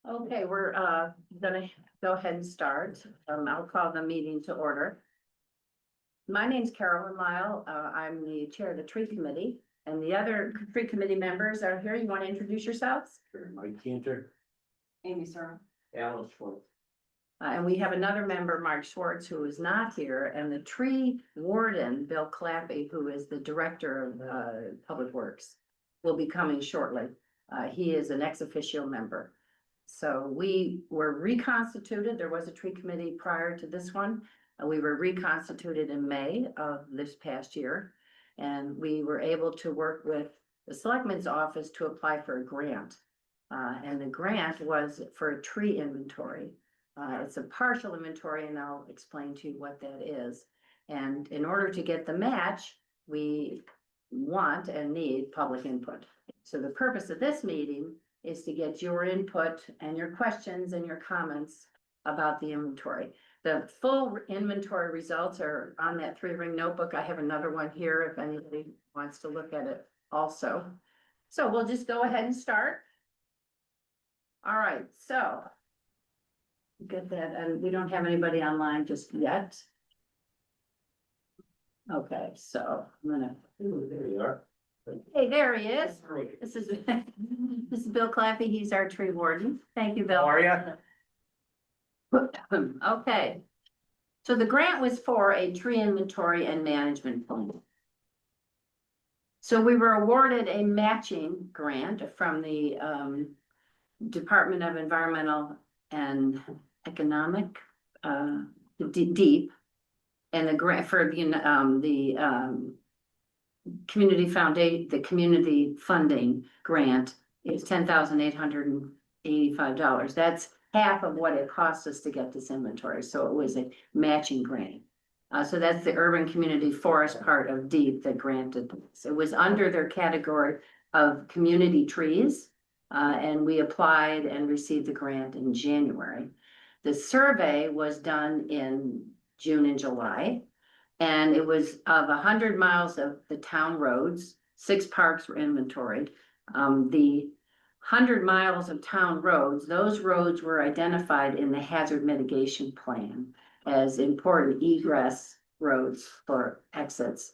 Okay, we're gonna go ahead and start. I'll call the meeting to order. My name's Carolyn Lyle. I'm the chair of the tree committee, and the other tree committee members are here. You want to introduce yourselves? Mike Cantor, Amy, sir. Alan Schwartz. And we have another member, Mark Schwartz, who is not here, and the tree warden, Bill Clappy, who is the director of Public Works, will be coming shortly. He is an ex officio member. So we were reconstituted. There was a tree committee prior to this one. We were reconstituted in May of this past year. And we were able to work with the selectman's office to apply for a grant. And the grant was for a tree inventory. It's a partial inventory, and I'll explain to you what that is. And in order to get the match, we want and need public input. So the purpose of this meeting is to get your input and your questions and your comments about the inventory. The full inventory results are on that 3-ring notebook. I have another one here if anybody wants to look at it also. So we'll just go ahead and start. All right, so get that, and we don't have anybody online just yet. Okay, so I'm gonna, There you are. hey, there he is. This is this is Bill Claffey. He's our tree warden. Thank you, Bill. How are you? Okay. So the grant was for a tree inventory and management plan. So we were awarded a matching grant from the Department of Environmental and Economic, DEEP, and the grant for the community foundation, the community funding grant is $10,885. That's half of what it cost us to get this inventory. So it was a matching grant. So that's the urban community forest part of DEEP that granted this. It was under their category of community trees. And we applied and received the grant in January. The survey was done in June and July. And it was of 100 miles of the town roads, 6 parks were inventoried. The 100 miles of town roads, those roads were identified in the hazard mitigation plan as important egress roads for exits.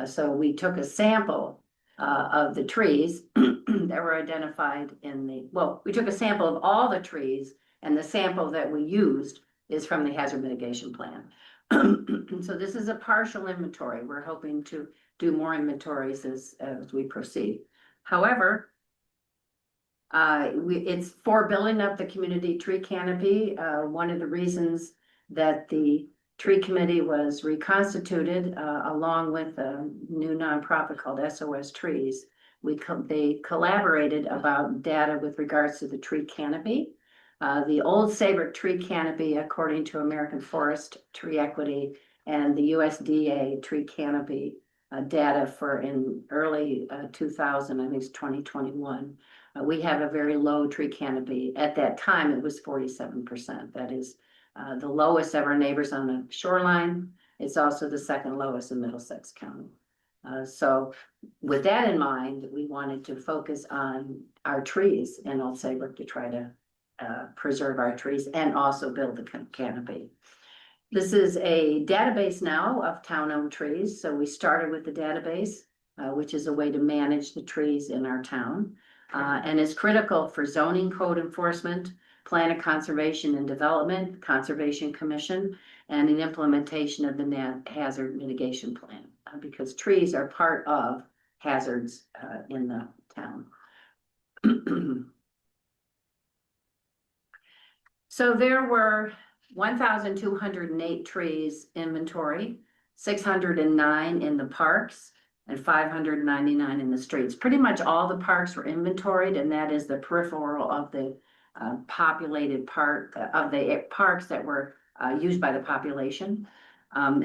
So we took a sample of the trees that were identified we took a sample of all the trees, and the sample that we used is from the hazard mitigation plan. So this is a partial inventory. We're hoping to do more inventories as we proceed. However, it's for building up the community tree canopy. One of the reasons that the tree committee was reconstituted, along with a new nonprofit called SOS Trees, they collaborated about data with regards to the tree canopy. The old Saybrook tree canopy, according to American Forest Tree Equity and the USDA tree canopy data for in early 2000, I think it's 2021. We have a very low tree canopy. At that time, it was 47%. That is the lowest of our neighbors on the shoreline. It's also the second lowest in Middlesex County. So with that in mind, we wanted to focus on our trees in Old Saybrook to try to preserve our trees and also build the canopy. This is a database now of town-owned trees. So we started with the database, which is a way to manage the trees in our town. And is critical for zoning code enforcement, plan of conservation and development, Conservation Commission, and an implementation of the hazard mitigation plan, because trees are part of hazards in the town. So there were 1,208 trees inventory, 609 in the parks, and 599 in the streets. Pretty much all the parks were inventoried, and that is the peripheral of the populated part of the parks that were used by the population.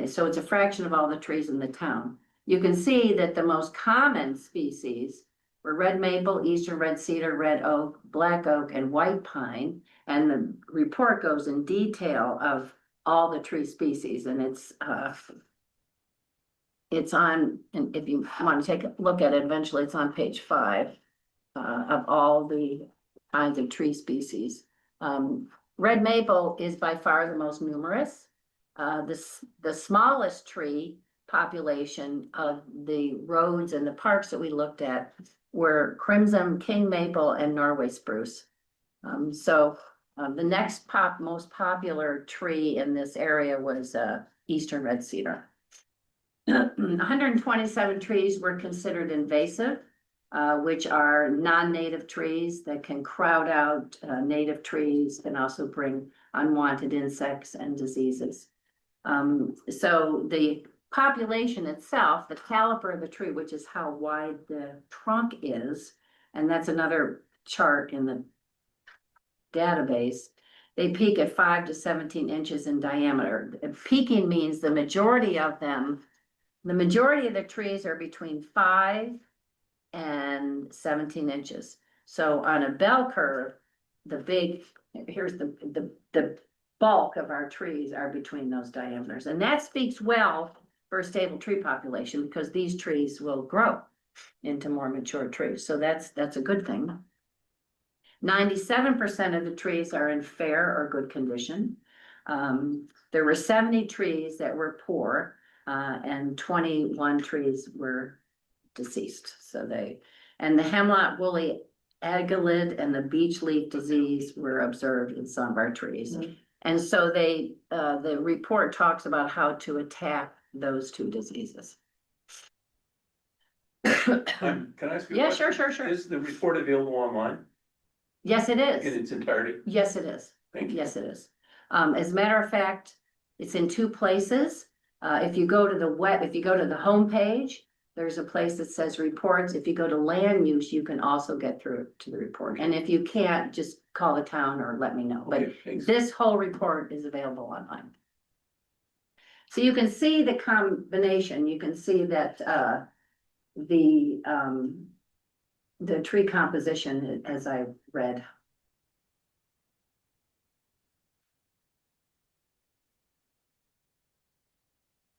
So it's a fraction of all the trees in the town. You can see that the most common species were red maple, eastern red cedar, red oak, black oak, and white pine. And the report goes in detail of all the tree species, and it's on, and if you want to take a look at it, eventually it's on page 5 of all the kinds of tree species Red maple is by far the most numerous. The smallest tree population of the roads and the parks that we looked at were crimson king maple and Norway spruce. The next most popular tree in this area was eastern red cedar. 127 trees were considered invasive, which are non-native trees that can crowd out native trees and also bring unwanted insects and diseases. So the population itself, the caliper of the tree, which is how wide the trunk is, and that's another chart in the database, they peak at 5 to 17 inches in diameter. Peaking means the majority of the trees are between 5 and 17 inches. So on a bell curve, here's the bulk of our trees are between those diameters. And that speaks well for a stable tree population because these trees will grow into more mature trees. So that's a good thing. 97% of the trees are in fair or good condition. There were 70 trees that were poor, and 21 trees were deceased. And the hemlock woolly agilid and the beech leaf disease were observed in some of our trees. Mm-hmm. And so the report talks about how to attack those two diseases. Can I ask you? Yeah, sure. Is the report available online? Yes, it is. In its entirety? Yes, it is. Thank you. Yes, it is. As a matter of fact, it's in two places. If you go to the homepage, there's a place that says reports. If you go to land use, you can also get through to the report. And if you can't, just call the town or let me know. But this whole report is available online. So you can see the combination. You can see that the tree composition, as I read.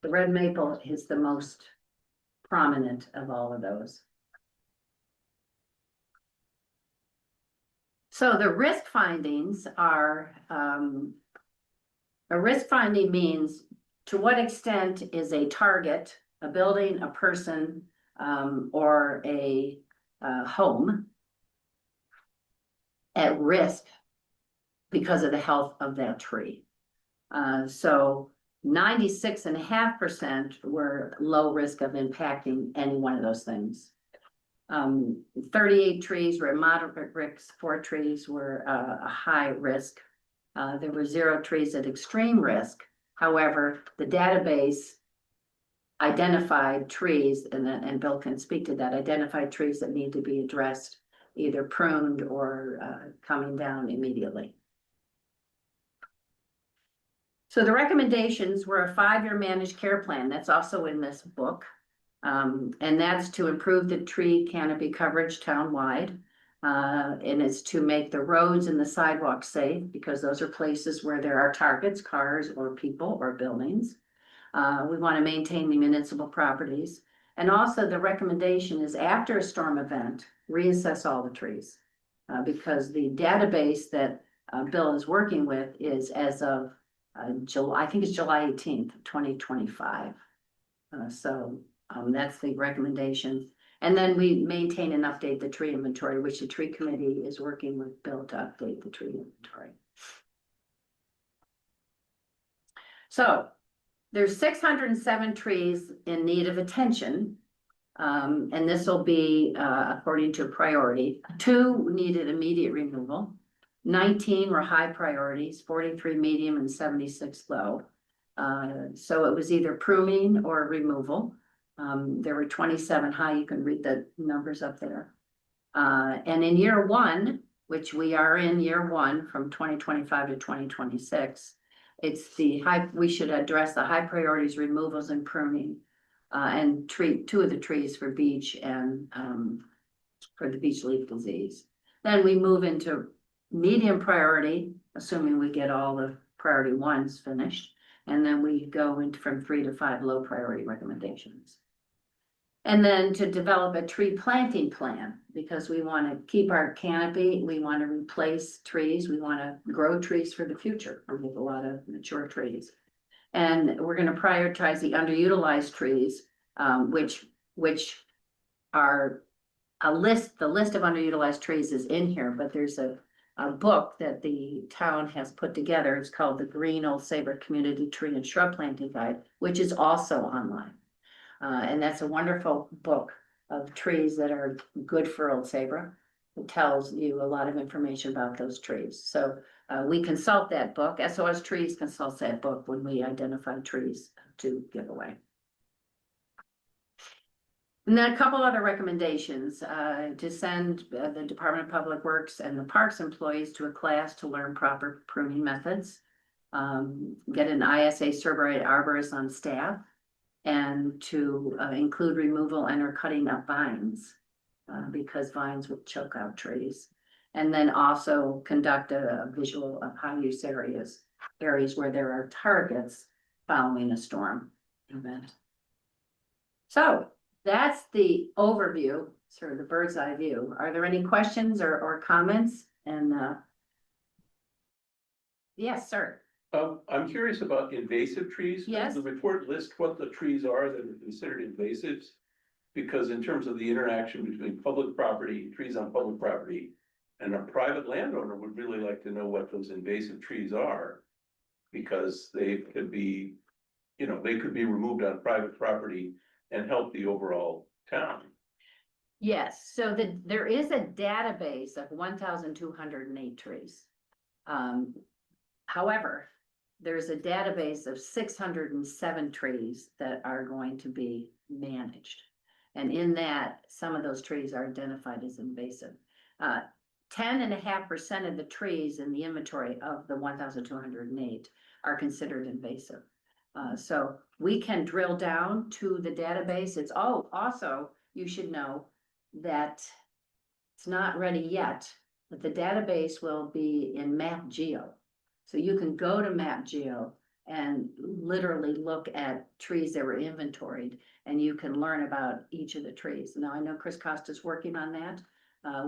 The red maple is the most prominent of all of those. So the risk findings are, a risk finding means to what extent is a target, a building, a person, or a home at risk because of the health of that tree. So 96.5% were low risk of impacting any one of those things. 38 trees were at moderate risk, 4 trees were a high risk. There were 0 trees at extreme risk. However, the database identified trees, and Bill can speak to that, identified trees that need to be addressed, either pruned or coming down immediately. So the recommendations were a 5-year managed care plan. That's also in this book. And that's to improve the tree canopy coverage townwide. And it's to make the roads and the sidewalks safe because those are places where there are targets, cars or people or buildings. We want to maintain the municipal properties. And also the recommendation is after a storm event, reassess all the trees. Because the database that Bill is working with is as of July 18th, 2025. That's the recommendation. And then we maintain and update the tree inventory, which the tree committee is working with Bill to update the tree inventory. So there's 607 trees in need of attention. And this will be according to priority. 2 needed immediate removal. 19 were high priorities, 43 medium and 76 low. So it was either pruning or removal. There were 27 high, you can read the numbers up there. And in year 1, which we are in year 1 from 2025 to 2026, it's we should address the high priorities, removals and pruning, and treat 2 of the trees for beech and for the beech leaf disease. Then we move into medium priority, assuming we get all the priority 1s finished. And then we go into from 3 to 5 low priority recommendations. And then to develop a tree planting plan, because we want to keep our canopy, we want to replace trees, we want to grow trees for the future. We have a lot of mature trees. And we're gonna prioritize the underutilized trees, which are the list of underutilized trees is in here, but there's a book that the town has put together. It's called the Green Old Saybrook Community Tree and Shrub Planting Guide, which is also online. And that's a wonderful book of trees that are good for Old Saybrook. It tells you a lot of information about those trees. So we consult that book. SOS Trees consults that book when we identify trees to give away. And then a couple other recommendations, to send the Department of Public Works and the Parks employees to a class to learn proper pruning methods. Get an ISA certified arborist on staff. And to include removal and or cutting of vines, because vines will choke out trees. And then also conduct a visual of high use areas where there are targets following a storm event. So that's the overview, sort of the bird's eye view. Are there any questions or comments? And yes, sir. I'm curious about invasive trees. Yes. Does the report list what the trees are that are considered invasives? Because in terms of the interaction between public property, trees on public property, and a private landowner would really like to know what those invasive trees are. Because they could be, they could be removed on private property and help the overall town. Yes, so there is a database of 1,208 trees. However, there's a database of 607 trees that are going to be managed. And in that, some of those trees are identified as invasive. 10.5% of the trees in the inventory of the 1,208 are considered invasive. So we can drill down to the database. It's also, you should know that it's not ready yet, but the database will be in MapGeo. So you can go to MapGeo and literally look at trees that were inventoried, and you can learn about each of the trees. Now, I know Chris Costa's working on that.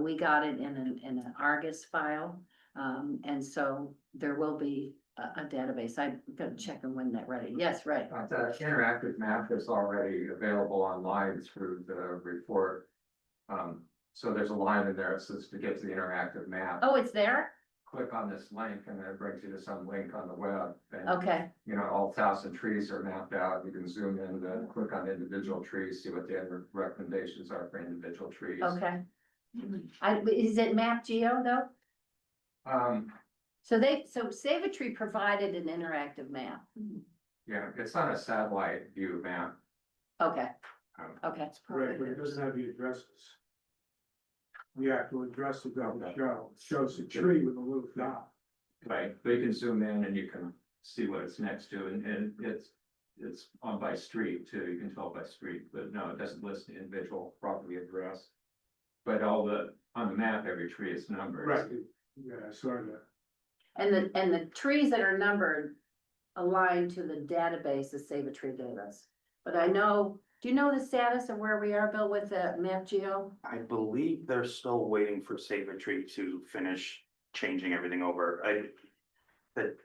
We got it in an Argus file. And so there will be a database. I'm gonna check and when that ready. Yes, right. The interactive map is already available online through the report. So there's a line in there that says to get to the interactive map. Oh, it's there? Click on this link and then it brings you to some link on the web. And, Okay, all 1,000 trees are mapped out. You can zoom in and click on individual trees, see what the recommendations are for individual trees. okay. Is it MapGeo though? So Save a Tree provided an interactive map. Yeah, it's not a satellite view map. Okay, Um, okay. Right, but it doesn't have the addresses. The actual address of the show, shows the tree with a little dot. Right, but you can zoom in and you can see what it's next to, and it's on by street too, you can tell by street, but no, it doesn't list the individual property address. But on the map, every tree is numbered. Right, yeah, I saw that. And the trees that are numbered align to the database of Save a Tree database. But I know, do you know the status of where we are, Bill, with the MapGeo? I believe they're still waiting for Saybrook to finish changing everything over. The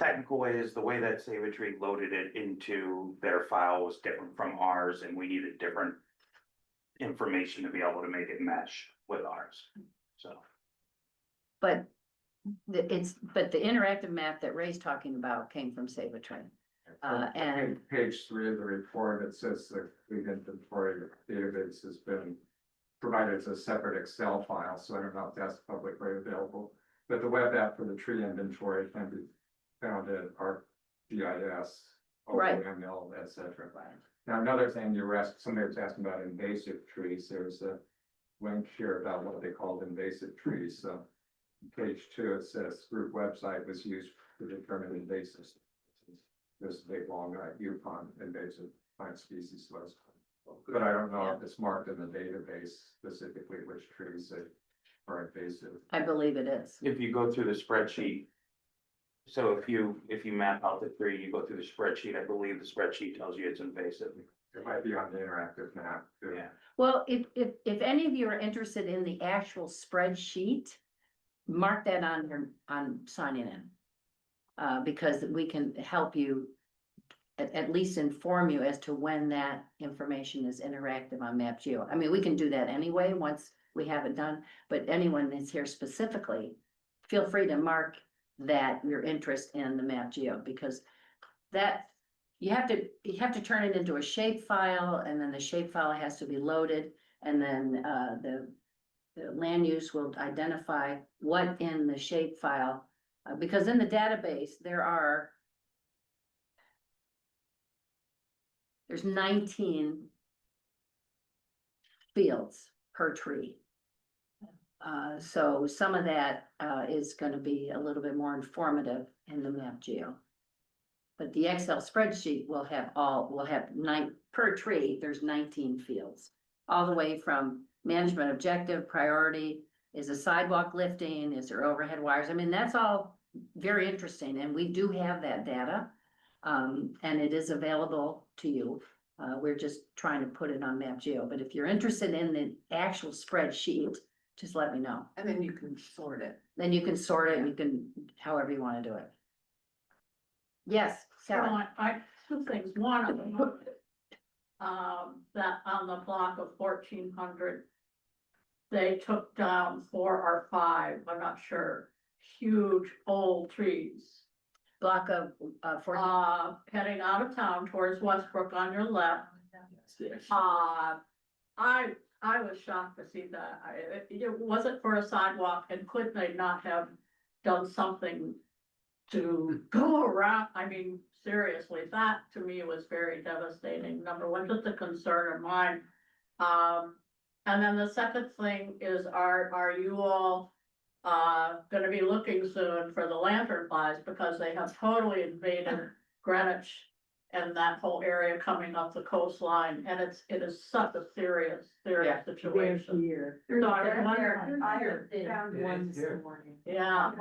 technical way is the way that Saybrook loaded it into their file was different from ours, and we needed different information to be able to make it mesh with ours, so. But but the interactive map that Ray's talking about came from Save a Tree. And- Page 3 of the report, it says the inventory database has been provided as a separate Excel file, so I don't know if that's publicly available. But the web app for the tree inventory can be found at ArcGIS, Right. OML, etc. Now, another thing somebody was asking about invasive trees. There's a link here about what they called invasive trees. So page 2, it says group website was used to determine invasive. This big long Yukon invasive plant species list. But I don't know if it's marked in the database specifically which trees are invasive. I believe it is. If you go through the spreadsheet, so if you map out the tree, you go through the spreadsheet, I believe the spreadsheet tells you it's invasive. It might be on the interactive map too. Yeah. Well, if any of you are interested in the actual spreadsheet, mark that on signing in. Because we can help you, at least inform you as to when that information is interactive on MapGeo. I mean, we can do that anyway, once we have it done, but anyone that's here specifically, feel free to mark that your interest in the MapGeo, because that, you have to turn it into a shape file, and then the shape file has to be loaded, and then, the land use will identify what in the shape file, because in the database, there's 19 fields per tree. So some of that, is gonna be a little bit more informative in the MapGeo. But the Excel spreadsheet will have per tree, there's 19 fields. All the way from management objective, priority, is a sidewalk lifting, is there overhead wires? I mean, that's all very interesting, and we do have that data. And it is available to you. We're just trying to put it on MapGeo, but if you're interested in the actual spreadsheet, just let me know. And then you can sort it. Then you can sort it, and you can, however you wanna do it. Yes, Sarah, Well, I, two things, one of them, that on the block of 1400. They took down 4 or 5, I'm not sure, huge old trees. block of, 14. Heading out of town towards Westbrook on your left. I was shocked to see that. It wasn't for a sidewalk, and could they not have done something to go around? I mean, seriously, that to me was very devastating. Number one, just a concern of mine. And then the second thing is, are you all gonna be looking soon for the lanternflies, because they have totally invaded Greenwich and that whole area coming up the coastline, and it is such a serious situation. Here. So I was wondering, I found one this Here. morning. yeah,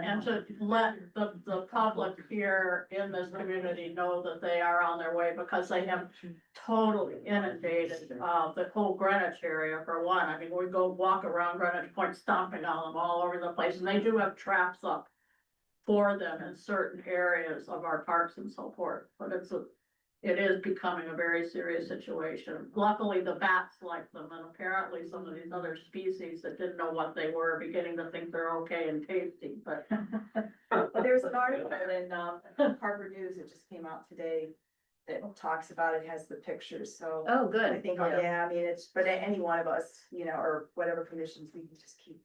and to let the public here in this community know that they are on their way, because they have totally inundated, the whole Greenwich area for one. I mean, we go walk around Greenwich Point stomping on them all over the place, and they do have traps up for them in certain areas of our parks and so forth, but it is becoming a very serious situation. Luckily, the bats like them, and apparently some of these other species that didn't know what they were, are beginning to think they're okay and tasty, but. But there's an article in Harvard News that just came out today that talks about it, has the pictures, so. Oh, I good. think, yeah, I mean, it's, but any one of us, you know, or whatever conditions, we can just keep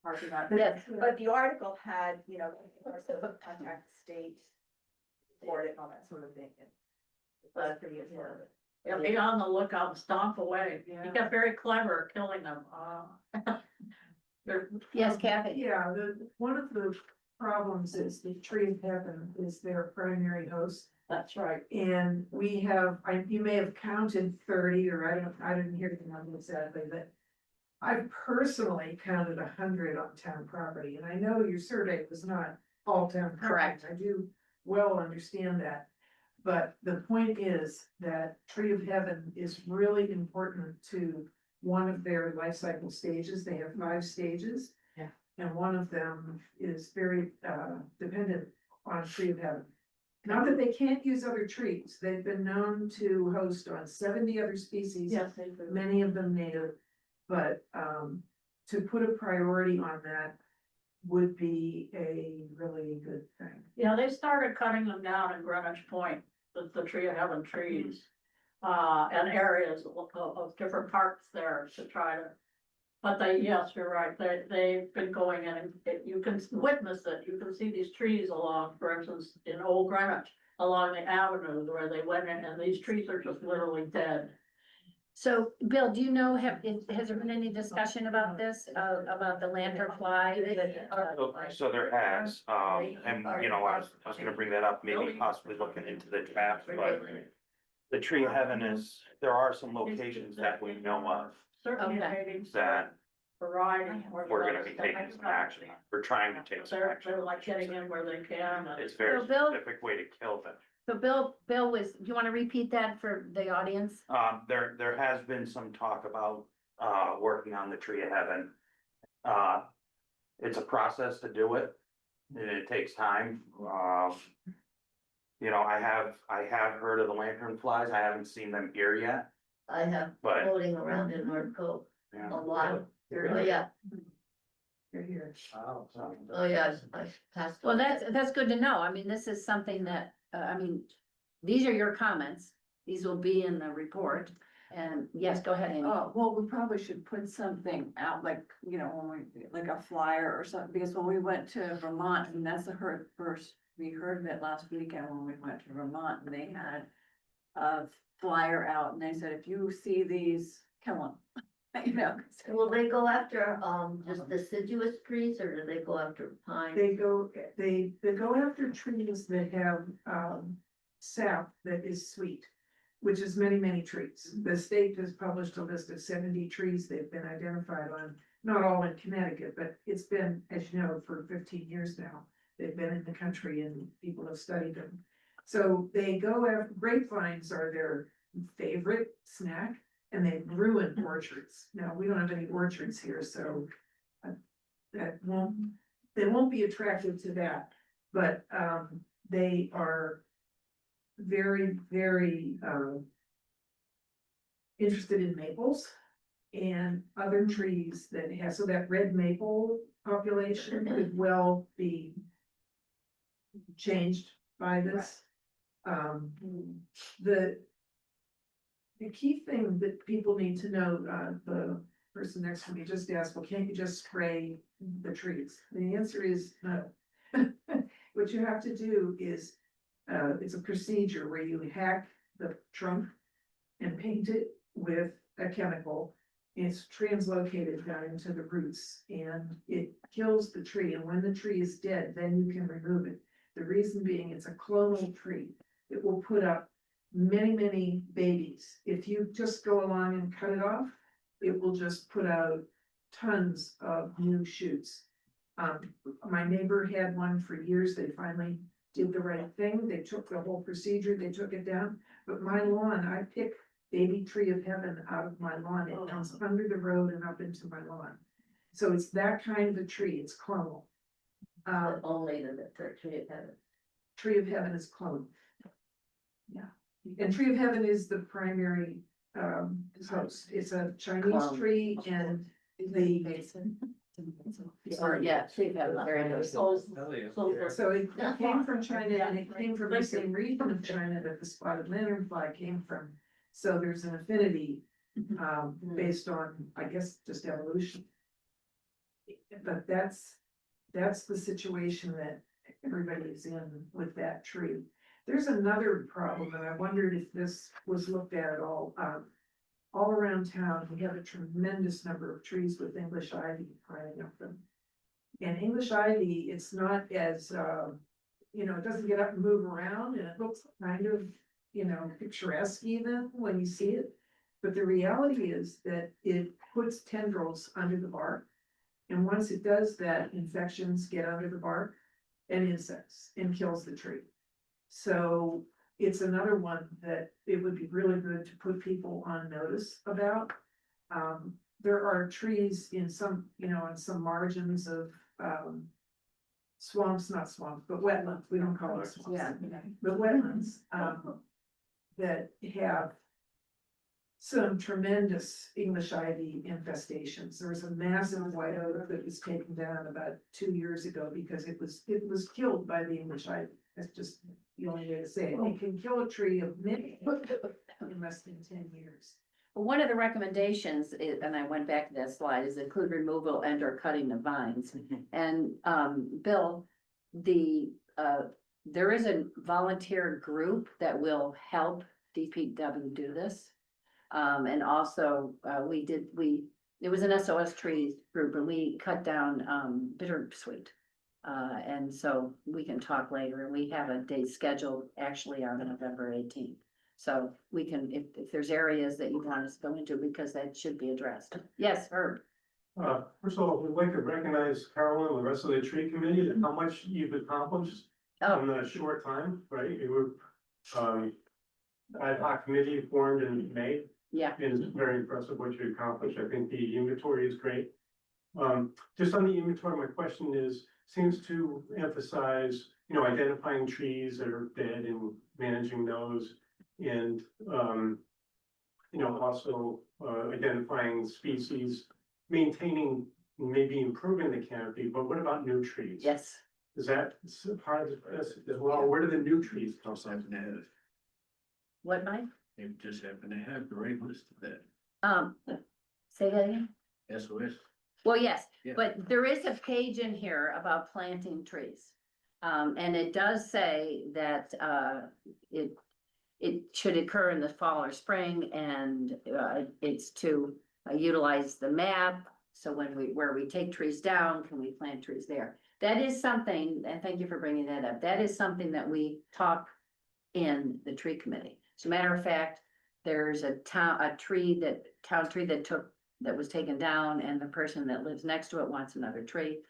harping on. Yes. But the article had, you know, contact the state, report it, all that sort of thing. But pretty important. Yeah, be on the lookout and stomp away. He Yeah. got very clever at killing them. They're- Yes, Kathy. Yeah, one of the problems is the tree of heaven is their primary host. That's right. And we have, you may have counted 30, or I didn't hear the number exactly, but I personally counted 100 on town property, and I know your survey was not all town property. Correct. I do well understand that. But the point is that tree of heaven is really important to one of their life cycle stages. They have 5 stages. Yeah. And one of them is very dependent on tree of heaven. Not that they can't use other trees. They've been known to host on 70 other species. Yes, they do. Many of them native, but to put a priority on that would be a really good thing. Yeah, they started cutting them down in Greenwich Point, the tree of heaven trees. And areas of different parks there to try to. But yes, you're right, they've been going in, and you can witness it, you can see these trees along, for instance, in Old Greenwich. Along the avenues where they went in, and these trees are just literally dead. So, Bill, do you know, has there been any discussion about this, about the lanternfly? So there has, and you know, I was gonna bring that up, maybe possibly looking into the traps, but. The tree of heaven there are some locations that we know of Certainly Okay. maybe that variety. we're gonna be taking some action on. We're trying to take some They're action. like getting in where they can. It's a very So Bill- specific way to kill them. So Bill do you want to repeat that for the audience? There has been some talk about, working on the tree of heaven. It's a process to do it, and it takes time. You know, I have heard of the lantern flies. I haven't seen them here yet, I have but, floating around in North Cove yeah. a lot. They're Oh, here. yeah, They're here. Wow. oh, yeah, I passed. Well, that's good to know. I mean, this is something that, I mean, these are your comments. These will be in the report. And yes, go ahead, Amy. Well, we probably should put something out, like, you know, when we, like a flyer or something, because when we went to Vermont, and that's the first, we heard of it last weekend when we went to Vermont, and they had a flyer out, and they said, if you see these, kill them. You know, Will they go after, just deciduous trees, or do they go after pine? They go after trees that have, sap that is sweet, which is many, many trees. The state has published a list of 70 trees they've been identified on, not all in Connecticut, but it's been, as you know, for 15 years now. They've been in the country and people have studied them. So they go after, grapevines are their favorite snack, and they've ruined orchards. Now, we don't have any orchards here, so they won't be attracted to that. But they are very, very interested in maples and other trees that have, so that red maple population could well be changed by this. The key thing that people need to know, the person next to me just asked, well, can't you just spray the trees? The answer is no. What you have to do is, it's a procedure where you hack the trunk and paint it with a chemical. It's translocated down into the roots and it kills the tree. And when the tree is dead, then you can remove it. The reason being, it's a clonal tree. It will put up many, many babies. If you just go along and cut it off, it will just put out tons of new shoots. My neighbor had one for years. They finally did the right thing. They took the whole procedure, they took it down. But my lawn, I pick baby tree of heaven out of my lawn. It comes under the road and up into my lawn. So it's that kind of a tree. It's clonal. But only the tree of heaven. Tree of heaven is clonal. Yeah. And tree of heaven is the primary host. It's a Chinese tree and the. Or, yeah, tree heaven, very nice. So it came from China and it came from the same region of China that the spotted lanternfly came from. So there's an affinity based on, I guess, just evolution. But that's the situation that everybody is in with that tree. There's another problem, and I wondered if this was looked at at all. All around town, we have a tremendous number of trees with English ivy climbing up them. And English ivy, it's not as, you know, it doesn't get up and move around, and it looks kind of, you know, picturesque even when you see it. But the reality is that it puts tendrils under the bark. And once it does that, infections get under the bark and insects and kills the tree. So it's another one that it would be really good to put people on notice about. There are trees in some, you know, in some margins of swamps, not swamps, but wetlands. We don't call it swamps. Yeah. But wetlands that have some tremendous English ivy infestations. There was a massive white oak that was taken down about 2 years ago because it was killed by the English ivy. That's just the only way to say it. It can kill a tree of many in less than 10 years. Well, one of the recommendations, and I went back to that slide, is include removal and or cutting the vines. And, Bill, there is a volunteer group that will help DPW do this. And also, it was an SOS trees group and we cut down, bittersweet. And so we can talk later, and we have a date scheduled actually on November 18th. So we can, if there's areas that you want us to go into, because that should be addressed. Yes, Herb. First of all, we'd like to recognize Carolyn and the rest of the tree committee and how much you've accomplished Oh, in a short time, right? You were Ad hoc committee formed in May. Yeah. It is very impressive what you accomplished. I think the inventory is great. Just on the inventory, my question is, seems to emphasize, identifying trees that are dead and managing those. And, also, identifying species, maintaining, maybe improving the canopy, but what about new trees? Yes. Is that part of this as well? Where do the new trees come Also from? happen to have, What, Mike? they just happen to have the right list of that, Say that again? SOS. Well, yes, Yeah. but there is a page in here about planting trees. And it does say that, it should occur in the fall or spring, and, it's to utilize the map. So where we take trees down, can we plant trees there? That is something, and thank you for bringing that up, that is something that we talk in the tree committee. As a matter of fact, there's a town tree that was taken down, and the person that lives next to it wants another tree.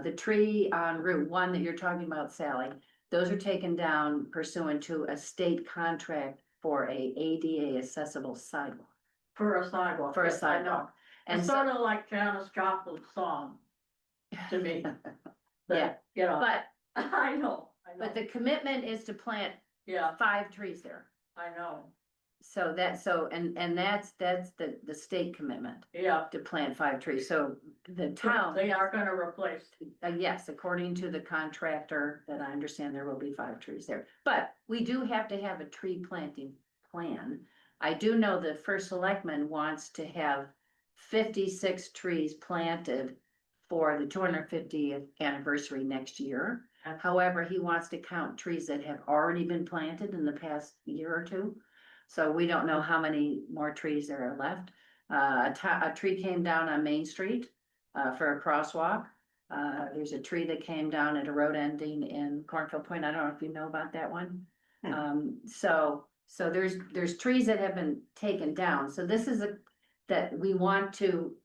The tree on Route 1 that you're talking about, Sally, those are taken down pursuant to a state contract for a ADA accessible sidewalk. For a sidewalk. For a yes, I know. sidewalk. And It's so, sort of like Janis Joplin's song to me. Yeah, You know, but, I know. but the commitment is to plant Yeah, 5 trees there. I know, So that's, that's the state commitment yeah. to plant 5 trees. So the town. They are gonna replace. Yes, according to the contractor, that I understand there will be 5 trees there, but we do have to have a tree planting plan. I do know the first selectman wants to have 56 trees planted for the 250th anniversary next year. However, he wants to count trees that have already been planted in the past year or two. So we don't know how many more trees there are left. A tree came down on Main Street, for a crosswalk. There's a tree that came down at a road ending in Cornfield Point. I don't know if you know about that one. So there's trees that have been taken down. So this is that we want to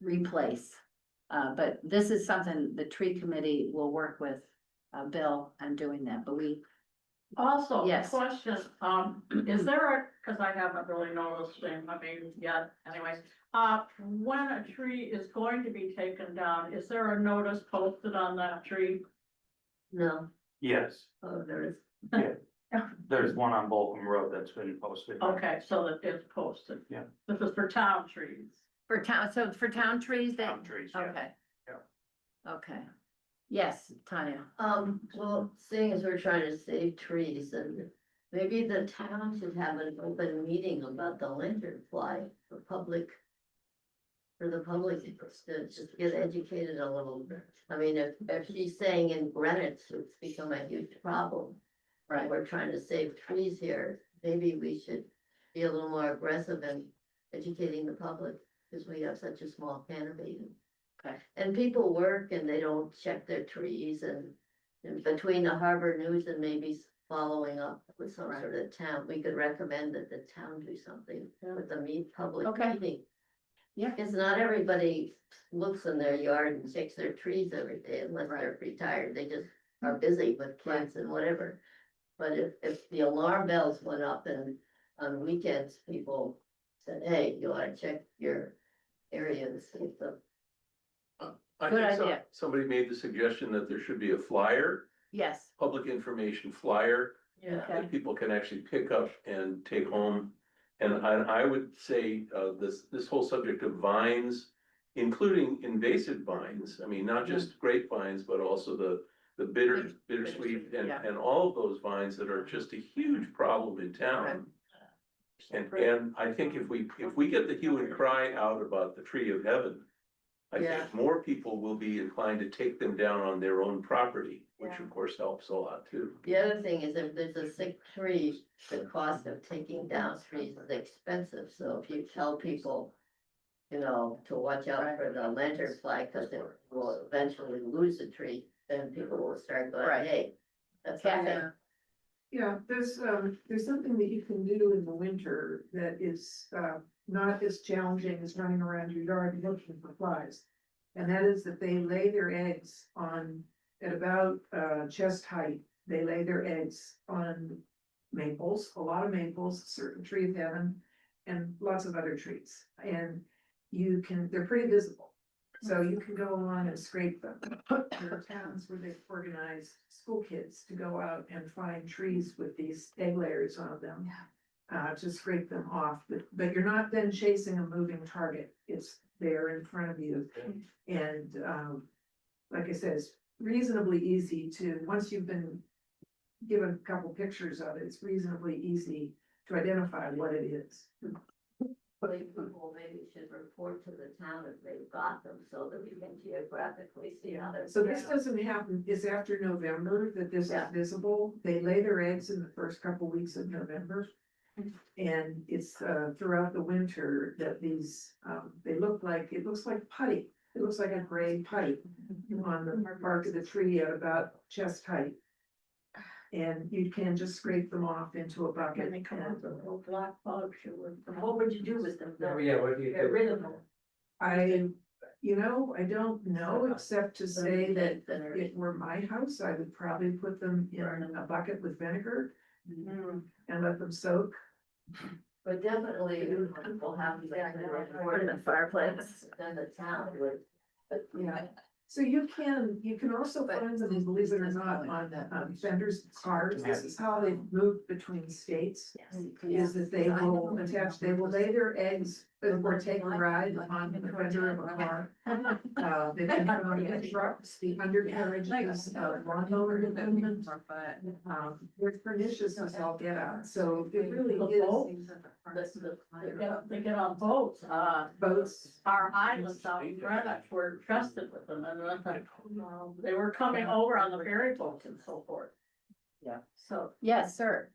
replace. But this is something the tree committee will work with, Bill on doing that, but Also, Yes. question, is there cause I haven't really noticed them, yet, anyways. When a tree is going to be taken down, is there a notice posted on that tree? No, Yes, oh, there is. there's one on Bolton Road that's been posted. Okay, so that it's posted. Yeah. This is for town trees. for town trees that, Town trees, yeah. okay. Yeah. Okay, yes, Tanya. Well, seeing as we're trying to save trees, and maybe the town should have an open meeting about the lantern fly for public. For the public to just get educated a little bit. I mean, if she's saying in Greenwich, it's become a huge problem. Right. We're trying to save trees here, maybe we should be a little more aggressive in educating the public, because we have such a small canopy. Okay. And people work and they don't check their trees, and between the Harbor News and maybe following up with some Right. sort of town, we could recommend that the town do something Yeah. with the public Okay. meeting. Yeah. Because not everybody looks in their yard and checks their trees every day unless they're retired, they just are busy with kids and whatever. But if the alarm bells went up and on weekends, people said, hey, you ought to check your area and see if the. I Good think idea. somebody made the suggestion that there should be a flyer, Yes, public information flyer, Yeah. okay, that people can actually pick up and take home. And I would say, this whole subject of vines, including invasive vines, I mean, not just grapevines, but also the bittersweet bittersweet, yeah. and all of those vines that are just a huge problem in town. And I think if we get the hue and cry out about the tree of heaven, I Yeah. think more people will be inclined to take them down on their own property, which Yeah. of course helps a lot too. The other thing is if there's a sick tree, the cost of taking down trees is expensive, so if you tell people. To watch out for the lantern fly, cause it will eventually lose the tree, then people will start going, Right. hey. That's Kathy. not Yeah, there's something that you can do in the winter that is, not as challenging as running around your yard looking for flies. And that is that they lay their eggs at about, chest height, they lay their eggs on maples, a lot of maples, certain tree of heaven, and lots of other trees. And they're pretty visible. So you can go on and scrape them. There are towns where they've organized school kids to go out and find trees with these egg layers on them. To scrape them off, but you're not then chasing a moving target. It's there in front of you. And, like I said, it's reasonably easy to, once you've been given a couple pictures of it, it's reasonably easy to identify what it is. People maybe should report to the town if they've got them, so that we can geographically see how they're. So this doesn't happen, it's after November that this is Yeah. visible. They lay their eggs in the first couple weeks of November. And it's throughout the winter that these, it looks like putty. It looks like a gray putty on the bark of the tree at about chest height. And you can just scrape them off into a bucket. When they come out, the and- little black bugs, what would you do with them? Yeah, what do you? Get rid of them. I don't know, except to say that if it were my house, I would probably put them in a bucket with vinegar and let them soak. But definitely, people have to get the report in the fireplace, then the town would. But, Yeah. So you can also find them, believe it or not, on vendors' cars. This is how they've moved between states. Is that they will lay their eggs or take a ride on the fender of a car. They can put on the trucks, the undercarriages, lawnmower equipment. They're pernicious as all get out, so it really is. They get on boats, Boats. our islands out in Greenwich were infested with them, and they were coming over on the ferry boats and so forth. Yeah. So, Yes, sir.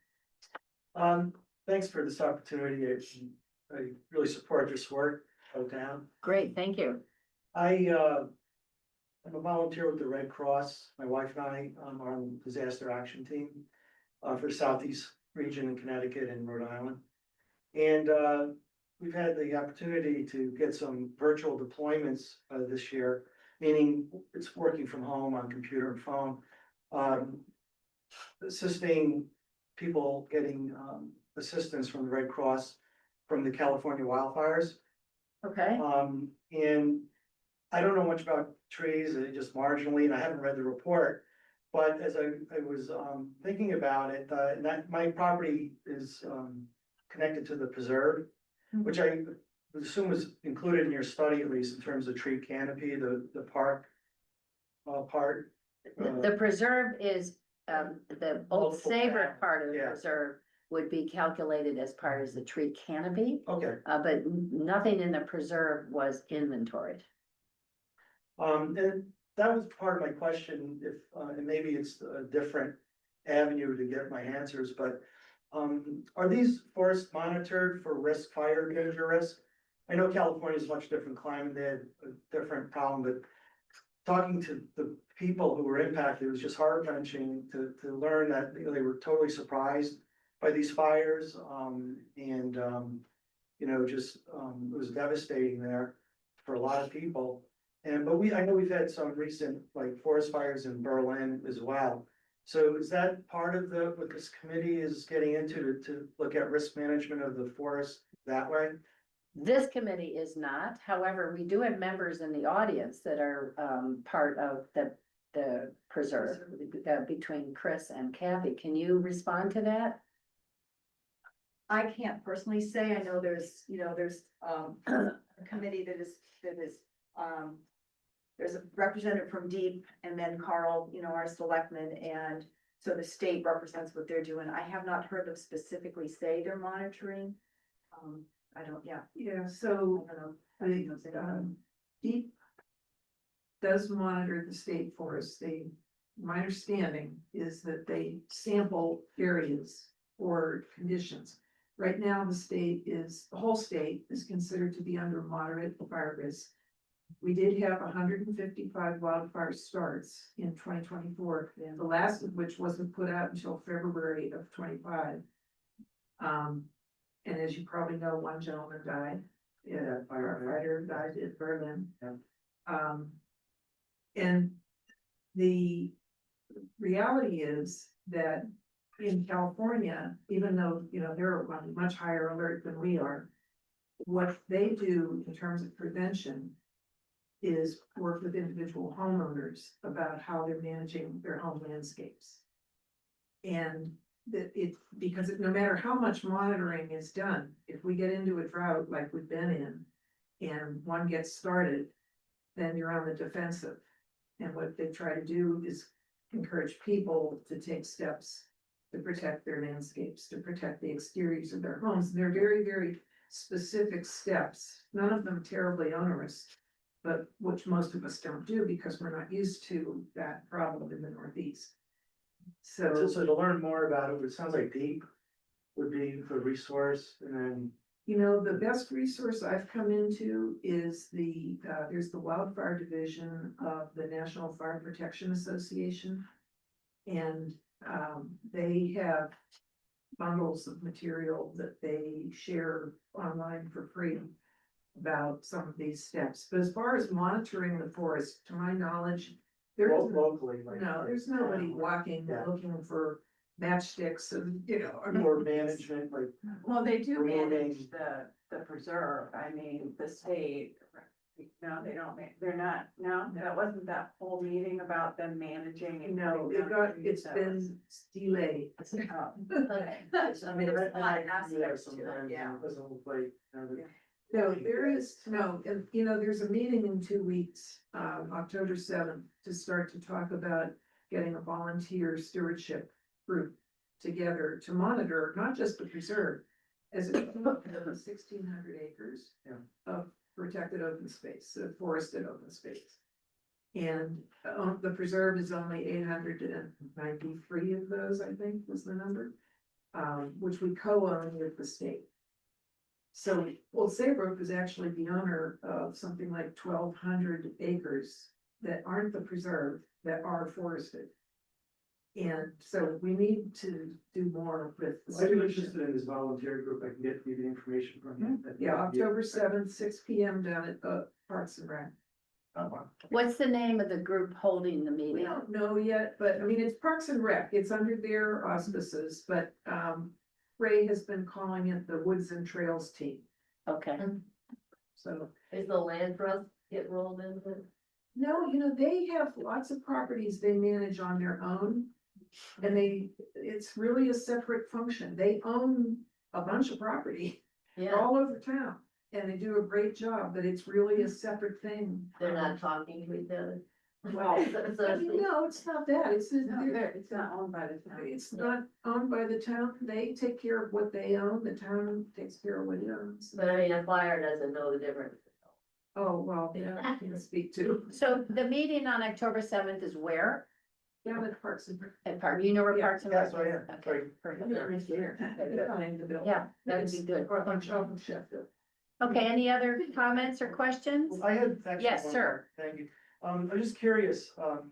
Thanks for this opportunity. I really support this work out down. Great, thank you. I'm a volunteer with the Red Cross. My wife and I are on the disaster action team for the Southeast region in Connecticut and Rhode Island. And we've had the opportunity to get some virtual deployments this year, meaning it's working from home on computer and phone, assisting people getting assistance from the Red Cross from the California wildfires. Okay, And I don't know much about trees, just marginally, and I haven't read the report. But as I was thinking about it, and that my property is connected to the preserve, which I would assume was included in your study, at least in terms of tree canopy, the park part. the preserve is, the old Multiple Saybrook paths, part of the yeah. preserve would be calculated as part of the tree canopy. Okay, But nothing in the preserve was inventoried. and that was part of my question, if, and maybe it's a different avenue to get my answers, but are these forests monitored for risk, fire danger risk? I know California is a much different climate, they had a different problem, but talking to the people who were impacted, it was just heart-wrenching to learn that they were totally surprised by these fires, and just it was devastating there for a lot of people. But I know we've had some recent like forest fires in Berlin as well. So is that part of what this committee is getting into to look at risk management of the forest that way? This committee is not, however, we do have members in the audience that are part of the preserve, between Chris and Kathy. Can you respond to that? I can't personally say, I know there's a committee that is, there's a representative from Deep and then Carl, our selectman, and so the state represents what they're doing. I have not heard them specifically say they're monitoring. I don't, yeah. Yeah, so I don't know. Deep does monitor the state forests. My understanding is that they sample areas for conditions. Right now, the whole state is considered to be under moderate fire risk. We did have 155 wildfire starts in 2024, the last of which wasn't put out until February of 25. And as you probably know, one gentleman died, a firefighter died in Berlin. And the reality is that in California, even though, you know, they're on much higher alert than we are. What they do in terms of prevention is work with individual homeowners about how they're managing their home landscapes. And that it, because no matter how much monitoring is done, if we get into a drought like we've been in, and one gets started, then you're on the defensive. And what they try to do is encourage people to take steps to protect their landscapes, to protect the exteriors of their homes. And they're very, very specific steps, none of them terribly onerous, but which most of us don't do because we're not used to that problem in the Northeast. So to learn more about it, it sounds like DEEP would be the resource, and then. You know, the best resource I've come into is there's the wildfire division of the National Fire Protection Association. And, they have bundles of material that they share online for free about some of these steps. But as far as monitoring the forest, to my knowledge, there is Locally, like. no, there's nobody walking, Yeah. looking for matchsticks and, you know. Or management, like. Well, they do Removing- manage the preserve, I mean, the state. No, they don't, they're not, no, that wasn't that whole meeting about them managing and. No, cutting down trees, it's that been delayed. Oh, Okay. I mean, there's a lot of Yeah, aspects to it, sometimes yeah. it doesn't look like, Yeah. No, there is, no, and you know, there's a meeting in 2 weeks, October 7th, to start to talk about getting a volunteer stewardship group together to monitor, not just the preserve, as it 1,600 acres Yeah. of protected open space, forested open space. And the preserve is only 893 of those, I think was the number, which we co-own with the state. So, well, Saybrook is actually the owner of something like 1,200 acres that aren't the preserve, that are forested. And so we need to do more with. the I'm stewardship. interested in this volunteer group, I can get you the information from you. Yeah, October 7th, 6 PM down at Parks and Rec. Oh, wow. What's the name of the group holding the We meeting? don't know yet, but I mean, it's Parks and Rec, it's under their auspices, but Ray has been calling it the Woods and Trails Team, Okay, so. Is the land trust get rolled into it? No, you know, they have lots of properties they manage on their own. And it's really a separate function, they own a bunch of property Yeah, all over town. And they do a great job, but it's really a separate thing. they're not talking to each other. Well, So- no, it's not that, it's, No, it's not owned by the town. it's not owned by the town, they take care of what they own, the town takes care of what it owns. But I mean, a fire doesn't know the difference. Oh, well, yeah, I can speak to, so the meeting on October 7th is where? down at Parks and Rec. At Park, you know where Yeah, Parks and yeah, Rec is? so, yeah, Okay, right. perfect. Behind the building. Yeah, that would be good. Or on Shelton Sheffield. Okay, any other comments or questions? Well, I had actually. Yes, one sir. more. Thank you. I'm just curious, on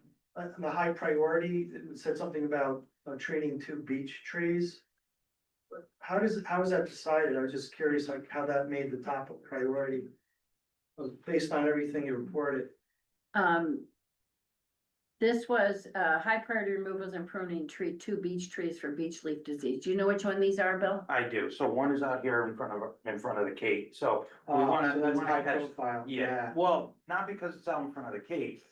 the high priority, it said something about training 2 beech trees. How is that decided? I was just curious, like, how that made the top priority. Based on everything you reported. This was, high priority removals and pruning 2 beech trees for beech leaf disease. Do you know which one these are, Bill? I do, so one is out here in front of the gate, so we wanna, So that's we wanna high catch. profile. Yeah, well, not because it's out in front of the cave,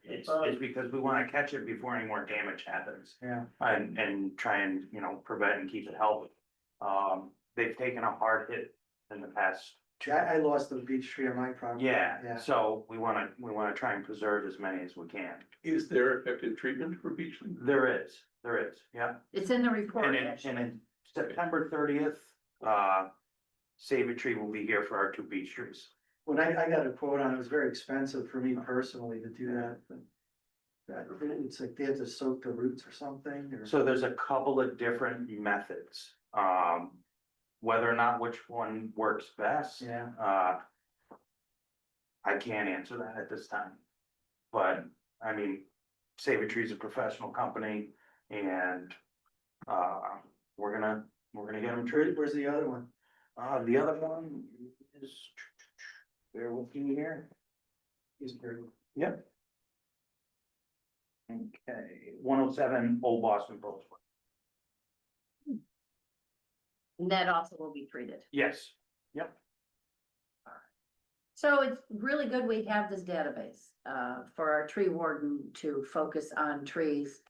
it's because we wanna catch it before any more damage happens. Yeah. And try and, you know, prevent and keep it healthy. They've taken a hard hit in the past. I lost the beech tree on my property. Yeah, so we wanna try and preserve as many as we can. Is there effective treatment for beech leaf? There is, yeah. It's in the report. And in, actually. and in September 30th, Save a Tree will be here for our 2 beech trees. When I got a quote on it, it was very expensive for me personally to do that, but. It's like they had to soak the roots or something, or. So there's a couple of different methods. Whether or not which one works best. Yeah. I can't answer that at this time. But, I mean, Save a Tree is a professional company and, we're gonna get them treated. Where's the other one? The other one is, bear with me here. He's very. Yep. Okay, 107 Old Boston Post. And that also will be treated. Yes, yep. So it's really good we have this database, for our tree warden to focus on trees,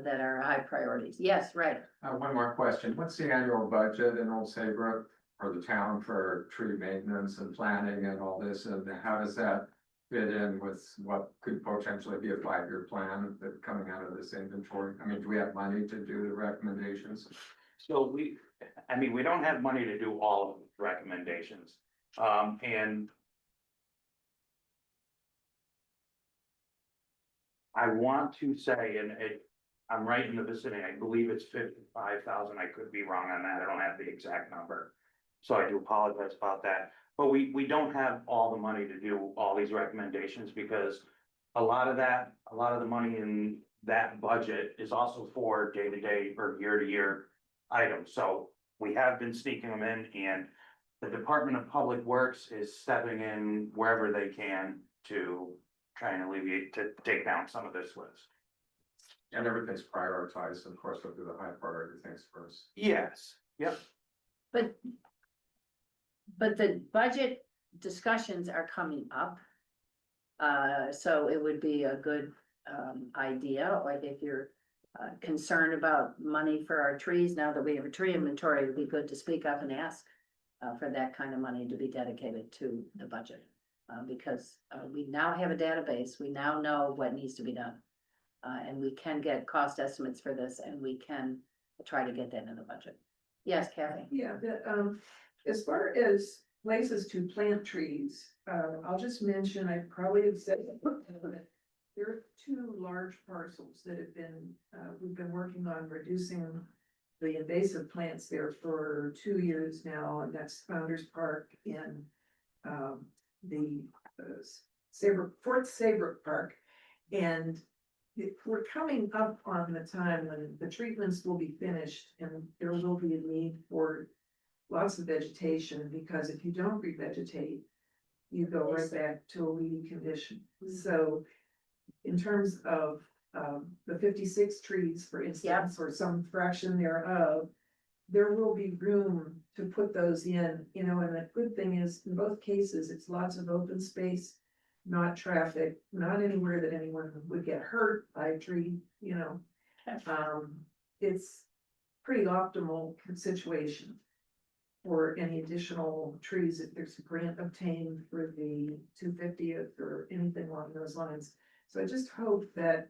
that are high priorities. Yes, right. One more question. What's the annual budget in Old Saybrook or the town for tree maintenance and planning and all this? And how does that fit in with what could potentially be a 5-year plan that coming out of this inventory? I mean, do we have money to do the recommendations? So we don't have money to do all of the recommendations. And I want to say, I'm right in the vicinity, I believe it's 55,000, I could be wrong on that, I don't have the exact number. So I do apologize about that, but we don't have all the money to do all these recommendations, because a lot of the money in that budget is also for day-to-day or year-to-year items, so we have been sneaking them in, and the Department of Public Works is stepping in wherever they can to try and alleviate, to take down some of this list. And everything's prioritized, of course, we'll do the high priority things first. Yes, yep. But the budget discussions are coming up. So it would be a good, idea, like if you're, concerned about money for our trees, now that we have a tree inventory, it'd be good to speak up and ask, for that kind of money to be dedicated to the budget. Because, we now have a database, we now know what needs to be done. And we can get cost estimates for this, and we can try to get that in the budget. Yes, Kathy? Yeah, as far as places to plant trees, I'll just mention, I probably have said it, but there are 2 large parcels that have been, we've been working on reducing the invasive plants there for 2 years now, and that's Founder's Park in the Fort Saybrook Park. And we're coming up on the time when the treatments will be finished, and there will be a need for lots of vegetation, because if you don't revegetate, you go right back to a weedy condition. So in terms of the 56 trees, for instance, or some fraction thereof, there will be room to put those in, and the good thing is, in both cases, it's lots of open space, not traffic, not anywhere that anyone would get hurt by a tree, It's pretty optimal situation for any additional trees, if there's a grant obtained for the 250th or anything along those lines. So I just hope that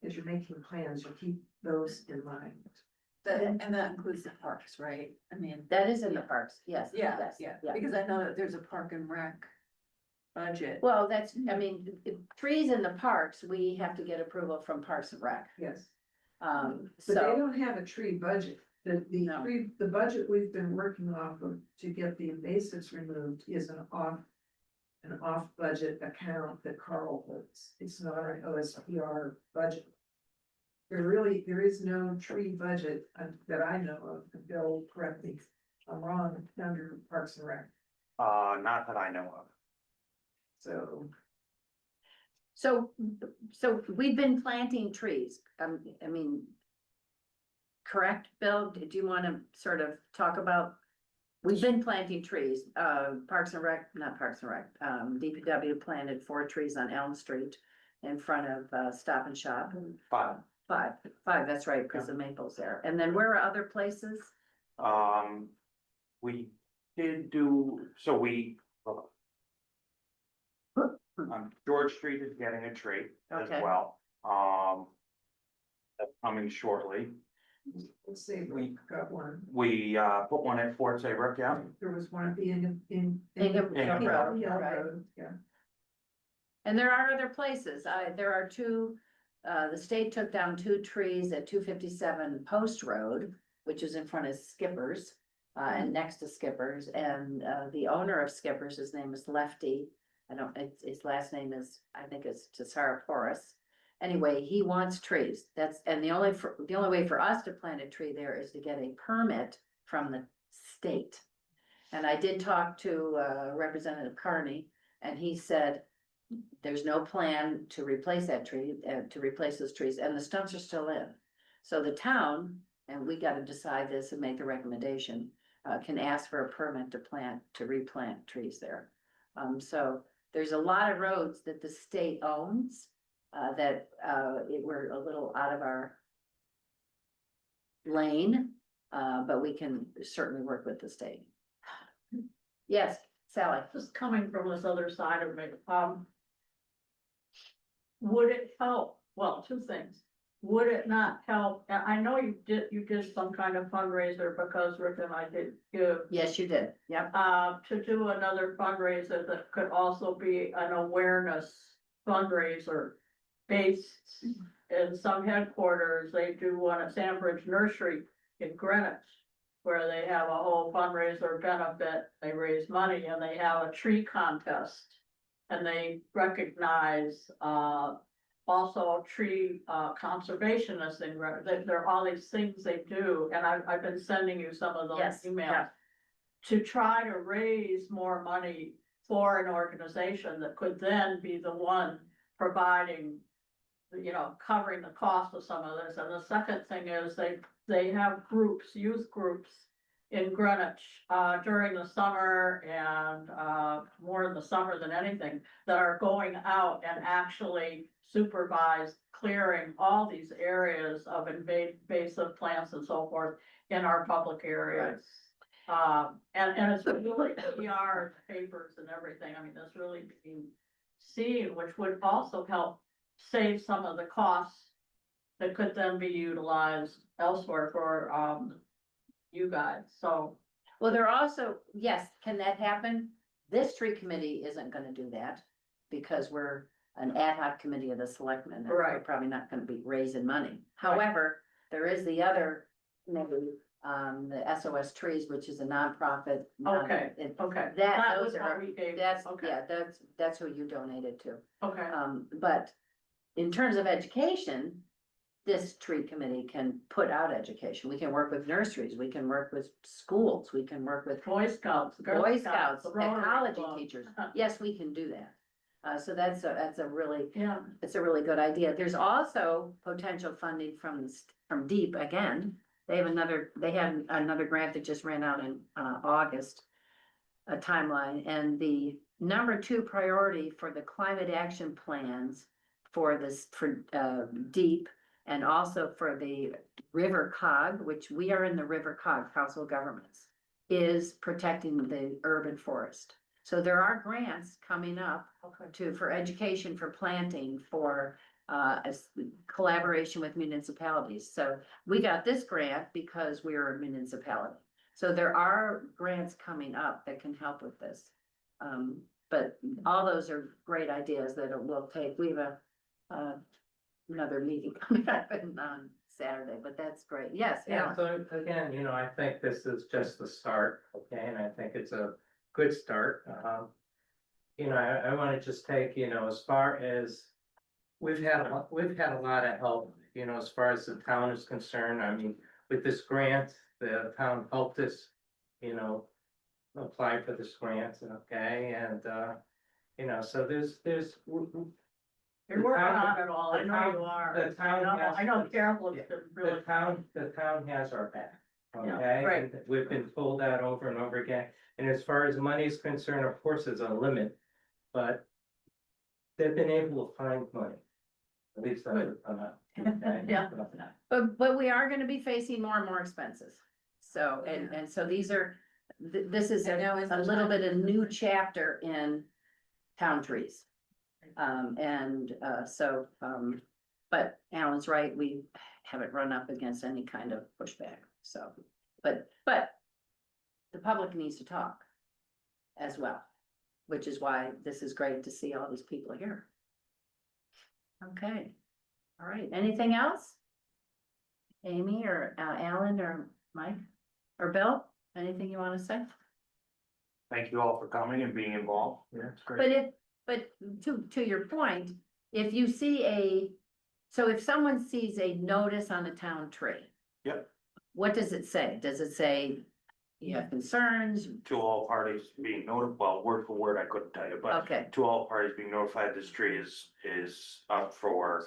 as you're making plans, you keep those in mind. And that includes the parks, right? I mean. That is in the parks, yes. Yeah, yes, yeah, because I know that there's a park and rec budget. Well, that's, I mean, trees in the parks, we have to get approval from Parks and Rec. Yes. But they So, don't have a tree budget. No. The budget we've been working off of to get the invasives removed is an off budget account that Carl holds. It's not an OSPR budget. There is no tree budget that I know of, and Bill, correct me if I'm wrong, under Parks and Rec. Not that I know of. so we've been planting trees. I mean, correct, Bill? Did you want to sort of talk about? We've been planting trees, Parks and Rec, not Parks and Rec, DPW planted 4 trees on Elm Street in front of, Stop and Shop. 5. Five, that's right, because the maple's there. And then where are other places? We did do, so George Street is getting a tree as Okay. well. That's coming shortly. Let's see, we got one. We, put one at Fort Saybrook, yeah. There was one at the end of, Ingham Ingham Road, Hill right. Road, yeah. And there are other places. There are 2, the state took down 2 trees at 257 Post Road, which is in front of Skippers, and next to Skippers. And, the owner of Skippers, his name is Lefty. His last name is, I think it's Tesaroporis. Anyway, he wants trees. And the only way for us to plant a tree there is to get a permit from the state. And I did talk to, Representative Carney, and he said, there's no plan to replace that tree, to replace those trees, and the stumps are still in. So the town, and we gotta decide this and make the recommendation, can ask for a permit to replant trees there. So there's a lot of roads that the state owns, we're a little out of our lane, but we can certainly work with the state. Yes, Sally. Just coming from this other side of it, would it help, well, two things. Would it not help, and I know you did some kind of fundraiser because Rick and I did give, Yes, you did. Yep. to do another fundraiser that could also be an awareness fundraiser based in some headquarters. They do one at Sandbridge Nursery in Greenwich, where they have a whole fundraiser benefit. They raise money and they have a tree contest. And they recognize, also tree, conservationists in Greenwich. There are all these things they do, and I've been sending you some of those Yes, emails. yeah. To try to raise more money for an organization that could then be the one providing, covering the cost of some of this. And the second thing is they have groups, youth groups in Greenwich, during the summer and, more in the summer than anything, that are going out and actually supervise clearing all these areas of invasive plants and so forth in our public areas. And it's really PR, papers and everything. I mean, that's really being seen, which would also help save some of the costs that could then be utilized elsewhere for, you guys. So, Well, there are also, yes, can that happen? This tree committee isn't gonna do that because we're an ad hoc committee of the selectmen. And we're Right. probably not gonna be raising money. However, there is the other committee, the SOS Trees, which is a nonprofit. Okay, It- okay. That, was those what are, we gave. that's, Okay. yeah, that's who you donated to. Okay, But in terms of education, this tree committee can put out education. We can work with nurseries, we can work with schools, we can work with Boy Scouts, Girl Boy Scouts, the Rotary ecology Club. teachers. Yes, we can do that. So that's a really, Yeah, it's a really good idea. There's also potential funding from DEEP again. They had another grant that just ran out in, August. A timeline, and the number 2 priority for the climate action plans for DEEP. And also for the River Cog, which we are in the River Cog, Council of Governments, is protecting the urban forest. So there are grants coming up for education, for planting, for collaboration with municipalities. So we got this grant because we are a municipality. So there are grants coming up that can help with this. But all those are great ideas that we'll take. We have another meeting coming up on Saturday, but that's great. Yes, Yeah, Alan. so again, I think this is just the start, okay, and I think it's a good start. I wanna just take, as far as we've had a lot of help, as far as the town is concerned. I mean, with this grant, the town helped us, apply for this grant, okay, and, so there's. you're working on it all. I know you are. The town has. I know Carol has been The really. town has our back, Yeah, okay? right. And we've been told that over and over again, and as far as money is concerned, of course, there's a limit, but they've been able to find money. At least that's what I'm at, okay? Yeah. But we are gonna be facing more and more expenses. So, and so these are, this is And now is a the little time. bit of new chapter in town trees. But Alan's right, we haven't run up against any kind of pushback, so, but the public needs to talk as well, which is why this is great to see all these people here. Okay, all right, anything else? Amy or Alan or Mike or Bill, anything you wanna say? Thank you all for coming and being involved. Yeah, it's great. But to your point, if you see so if someone sees a notice on a town tree. Yep. What does it say? Does it say you have concerns? To all parties being notified, well, word for word, I couldn't tell you, but Okay, to all parties being notified, this tree is up for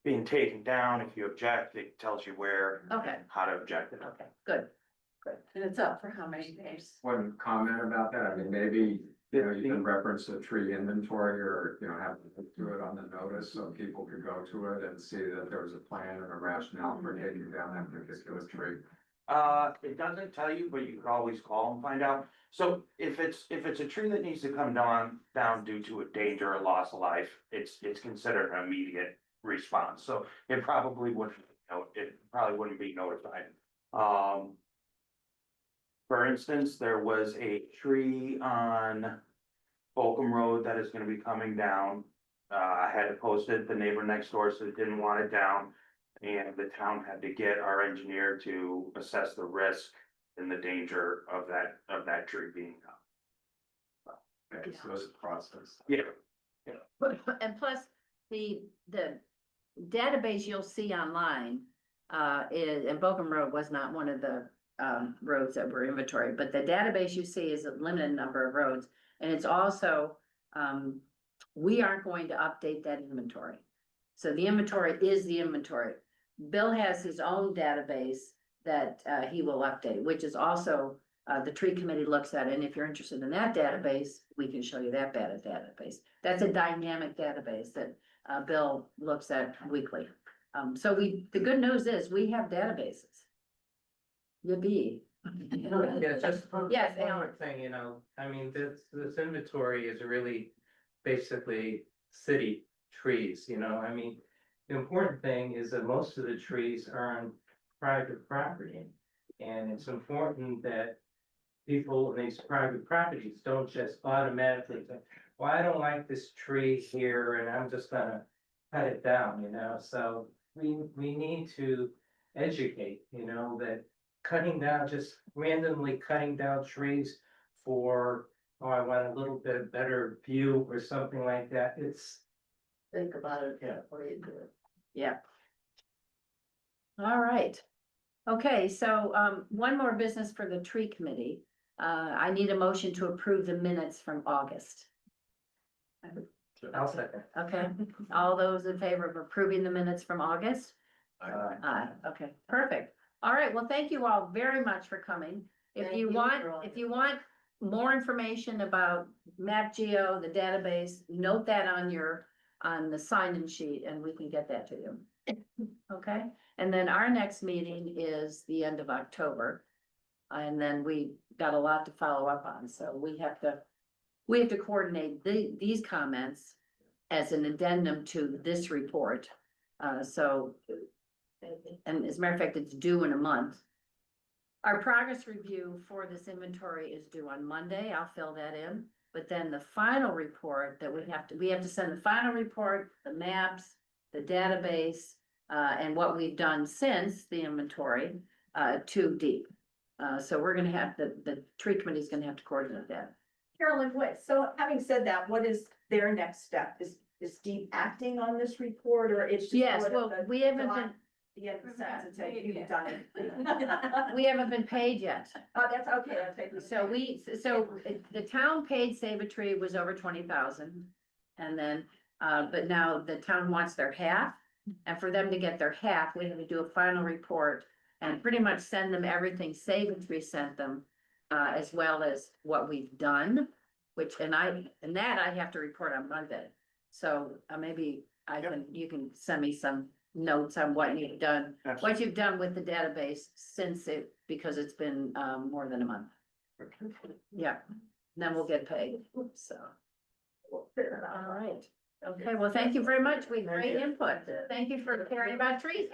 being taken down. If you object, it tells you where, okay, how to object it. okay, good. And it's up for how many days? One comment about that, I mean, maybe, you know, you can reference a tree inventory or, you know, have to do it on the notice so people could go to it and see that there was a plan and a rationale for taking down that particular tree. It doesn't tell you, but you could always call and find out. So if it's a tree that needs to come down due to a danger or loss of life, it's considered an immediate response. So it probably wouldn't, it probably wouldn't be notified. For instance, there was a tree on Bolcom Road that is gonna be coming down. I had to post it, the neighbor next door said didn't want it down. And the town had to get our engineer to assess the risk and the danger of that tree being down. Okay, so it's a process. Yeah. And plus, the database you'll see online, and Bochum Road was not one of the, roads that were inventory, but the database you see is a limited number of roads. And it's also, we aren't going to update that inventory. So the inventory is the inventory. Bill has his own database that, he will update, which is also, the tree committee looks at, and if you're interested in that database, we can show you that database. That's a dynamic database that, Bill looks at weekly. So the good news is we have databases. Yippee. Yeah, just Yes, one Alan. more thing, you know, I mean, this inventory is really basically city trees, you know, I mean. The important thing is that most of the trees are on private property. And it's important that people in these private properties don't just automatically think, well, I don't like this tree here and I'm just gonna cut it down, you know, so we need to educate, you know, that cutting down, just randomly cutting down trees for, oh, I want a little bit better view or something like that, it's. Think about it Yeah. before you do it. Yeah. All right. Okay, so, one more business for the tree committee. I need a motion to approve the minutes from August. I'll second. Okay, all those in favor of approving the minutes from August? Aye, okay, perfect. All right, well, thank you all very much for coming. If Thank you you want, for all if your- you want more information about MapGeo, the database, note that on the sign-in sheet and we can get that to you. Okay, and then our next meeting is the end of October. And then we got a lot to follow up on, so we have to coordinate these comments as an addendum to this report. So, and as a matter of fact, it's due in a month. Our progress review for this inventory is due on Monday. I'll fill that in. But then the final report that we have to send the final report, the maps, the database, and what we've done since the inventory, to Deep. So we're gonna have, the tree committee's gonna have to coordinate that. Carolyn, what, so having said that, what is their next step? Is Deep acting on this report or it's just? Yes, sort of well, the- we haven't been, The end of the sentence and say, you've done it. we haven't been paid yet. Oh, that's okay, that's okay. So the town paid Save a Tree was over 20,000. And then, but now the town wants their half. And for them to get their half, we have to do a final report and pretty much send them everything Save a Tree sent them. As well as what we've done, and that I have to report on Monday. So maybe you can send me some notes on what you've done, what you've done with the database since because it's been more than a month. Yeah, then we'll get paid, so. All right, okay, well, thank you very much, we had great input, thank you for caring about trees.